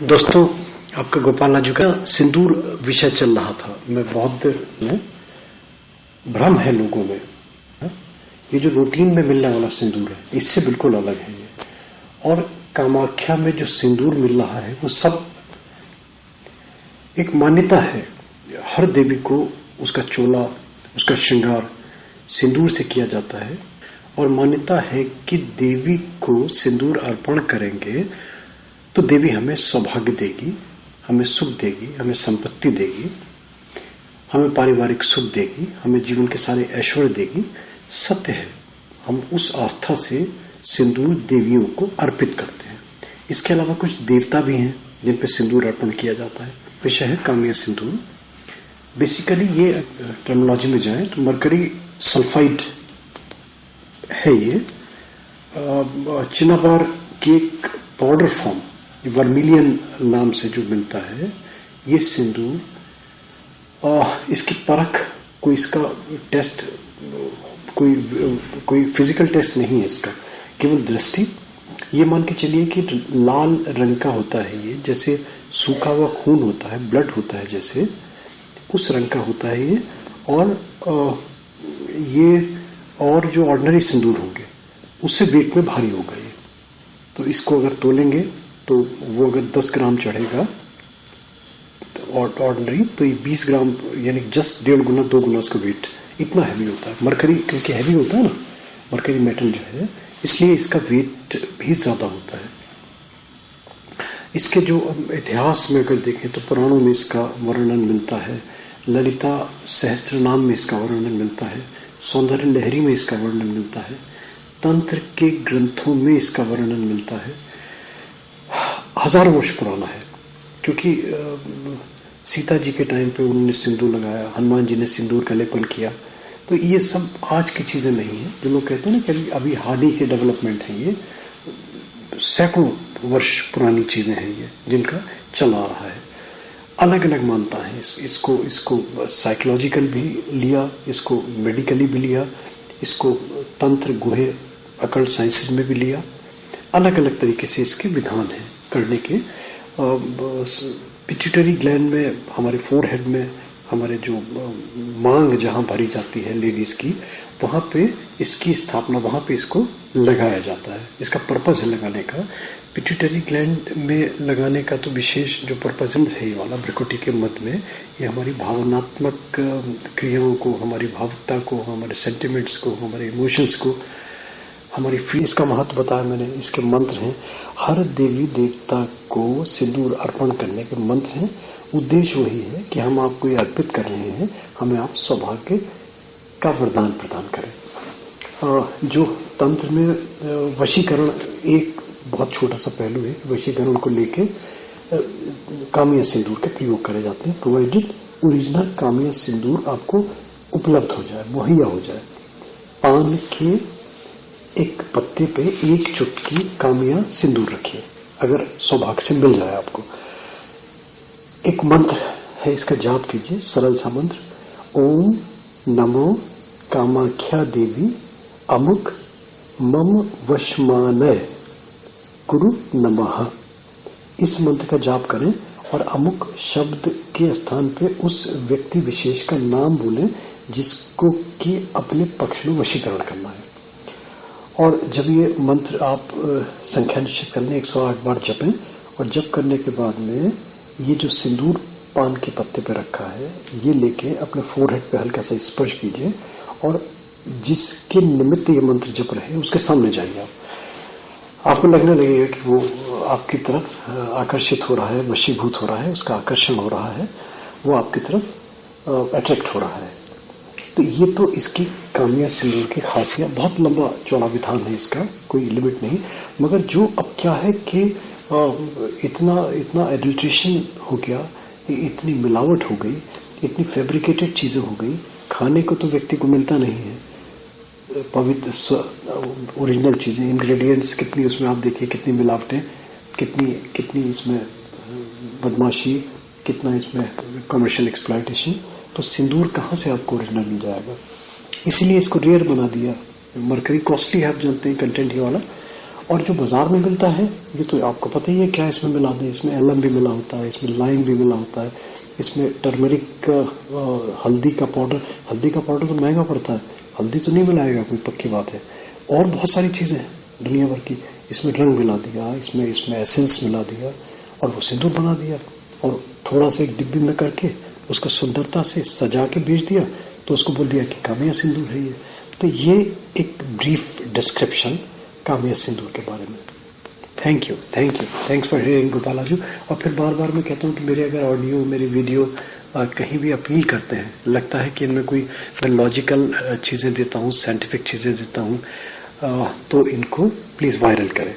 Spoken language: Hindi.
दोस्तों, आपका गोपाल राजू का सिंदूर विषय चल रहा था। मैं बहुत देर में भ्रम है लोगों में। ये जो रूटीन में मिलने वाला सिंदूर है इससे बिल्कुल अलग है ये। और कामाख्या में जो सिंदूर मिल रहा है वो सब एक मान्यता है। हर देवी को उसका चोला, उसका श्रृंगार सिंदूर से किया जाता है और मान्यता है कि देवी को सिंदूर अर्पण करेंगे तो देवी हमें सौभाग्य देगी, हमें सुख देगी, हमें संपत्ति देगी, हमें पारिवारिक सुख देगी, हमें जीवन के सारे ऐश्वर्य देगी। सत्य है, हम उस आस्था से सिंदूर देवियों को अर्पित करते हैं। इसके अलावा कुछ देवता भी हैं जिन पे सिंदूर अर्पण किया जाता है। विषय है काम्य सिंदूर। बेसिकली ये टर्मिनोलॉजी में जाए तो मरकरी सल्फाइड है। ये चिनाबार की एक पाउडर फॉर्म वर्मिलियन नाम से जो मिलता है ये सिंदूर। इसकी परख कोई, इसका टेस्ट कोई फिजिकल टेस्ट नहीं है इसका, केवल दृष्टि। ये मान के चलिए कि लाल रंग का होता है ये, जैसे सूखा हुआ खून होता है, ब्लड होता है, जैसे उस रंग का होता है ये। और जो ऑर्डिनरी सिंदूर होंगे उससे वेट में भारी होगा ये। तो इसको अगर तोलेंगे तो वो अगर 10 ग्राम चढ़ेगा ऑर्डिनरी, तो ये 20 ग्राम यानी जस्ट 1.5 गुना 2 गुना उसका वेट, इतना हैवी होता है। मरकरी क्योंकि हैवी होता है ना, मरकरी मेटल जो है, इसलिए इसका वेट भी ज्यादा होता है। इसके जो इतिहास में अगर देखें तो पुराणों में इसका वर्णन मिलता है, ललिता सहस्त्र नाम में इसका वर्णन मिलता है, सौंदर्य लहरी में इसका वर्णन मिलता है, तंत्र के ग्रंथों में इसका वर्णन मिलता है। हजारों वर्ष पुराना है, क्योंकि सीता जी के टाइम पे उन्होंने सिंदूर लगाया, हनुमान जी ने सिंदूर का लेपन किया। तो ये सब आज की चीजें नहीं है। जो लोग कहते हैं ना कि अभी हाल ही के डेवलपमेंट है, ये सैकड़ों वर्ष पुरानी चीजें हैं ये, जिनका चला रहा है। अलग अलग मानता है। इसको साइकोलॉजिकल भी लिया, इसको मेडिकली भी लिया, इसको तंत्र गुहे अकल्ट साइंसेस में भी लिया। अलग अलग तरीके से इसके विधान हैं करने के। पिट्यूटरी ग्लैंड में, हमारे फोरहेड में, हमारे जो मांग जहां भरी जाती है लेडीज की, वहां पे इसकी स्थापना, वहां पे इसको लगाया जाता है। इसका पर्पज है लगाने का। पिट्यूटरी ग्लैंड में लगाने का तो विशेष जो पर्पज है ये वाला भ्रिकुटी के मध्य में, ये हमारी भावनात्मक क्रियाओं को, हमारी भावुकता को, हमारे सेंटिमेंट्स को, हमारे इमोशंस को, हमारी फीलिंग्स का महत्व बताया मैंने। इसके मंत्र हैं। हर देवी देवता को सिंदूर अर्पण करने के मंत्र हैं। उद्देश्य वही है कि हम आपको ये अर्पित कर रहे हैं, हमें आप सौभाग्य का वरदान प्रदान करें। जो तंत्र में वशीकरण एक बहुत छोटा सा पहलू है। वशीकरण को लेके काम्य सिंदूर के प्रयोग करे जाते हैं, प्रोवाइडेड ओरिजिनल काम्य सिंदूर आपको उपलब्ध हो जाए, मुहैया हो जाए। पान के एक पत्ते पे एक चुटकी काम्य सिंदूर रखिए, अगर सौभाग्य से मिल जाए आपको। एक मंत्र है, इसका जाप कीजिए, सरल सा मंत्र। ओम नमो कामाख्या देवी अमुक मम वशमानय गुरु नमः। इस मंत्र का जाप करें और अमुक शब्द के स्थान पे उस व्यक्ति विशेष का नाम बोलें जिसको कि अपने पक्ष में वशीकरण करना है। और जब ये मंत्र आप संख्या निश्चित कर लें, 108 बार जपें, और जप करने के बाद में ये जो सिंदूर पान के पत्ते पे रखा है ये लेके अपने फोरहेड पे हल्का सा स्पर्श कीजिए और जिसके निमित्त ये मंत्र जप रहे हैं उसके सामने जाइए। आपको लगने लगेगा कि वो आपकी तरफ आकर्षित हो रहा है, वशीभूत हो रहा है, उसका आकर्षण हो रहा है, वो आपकी तरफ अट्रैक्ट हो रहा है। तो ये तो इसकी काम्य सिंदूर की खासियत। बहुत लंबा चौड़ा विधान है इसका, कोई लिमिट नहीं। मगर जो अब क्या है कि इतना एडल्ट्रेशन हो गया, इतनी मिलावट हो गई, इतनी फैब्रिकेटेड चीजें हो गई। खाने को तो व्यक्ति को मिलता नहीं है पवित्र ओरिजिनल चीजें, इंग्रेडिएंट्स कितनी उसमें आप देखिए, कितनी मिलावटें, कितनी इसमें बदमाशी, कितना इसमें कमर्शियल एक्सप्लॉयटेशन। तो सिंदूर कहाँ से आपको ओरिजिनल मिल जाएगा? इसलिए इसको रेयर बना दिया। मरकरी कॉस्टली है, आप जानते हैं, कंटेंट ये वाला। और जो बाजार में मिलता है ये तो आपको पता ही है क्या इसमें मिला दें, इसमें एलम भी मिला होता है, इसमें लाइम भी मिला होता है, इसमें टर्मरिक हल्दी का पाउडर तो महंगा पड़ता है, हल्दी तो नहीं मिलाएगा, कोई पक्की बात है। और बहुत सारी चीजें हैं दुनिया भर की, इसमें रंग मिला दिया, इसमें एसेंस मिला दिया और वो सिंदूर बना दिया और थोड़ा सा एक डिब्बी में करके उसको सुंदरता से सजा के बेच दिया, तो उसको बोल दिया कि कामिया सिंदूर है ये। तो ये एक ब्रीफ डिस्क्रिप्शन कामिया सिंदूर के बारे में। थैंक्स फॉर हियरिंग गोपालाजू। और फिर बार बार मैं कहता हूँ कि मेरे अगर ऑडियो, मेरी वीडियो कहीं भी अपील करते हैं, लगता है कि इनमें कोई मैं लॉजिकल चीज़ें देता हूँ, साइंटिफिक चीज़ें देता हूँ, तो इनको प्लीज़ वायरल करें।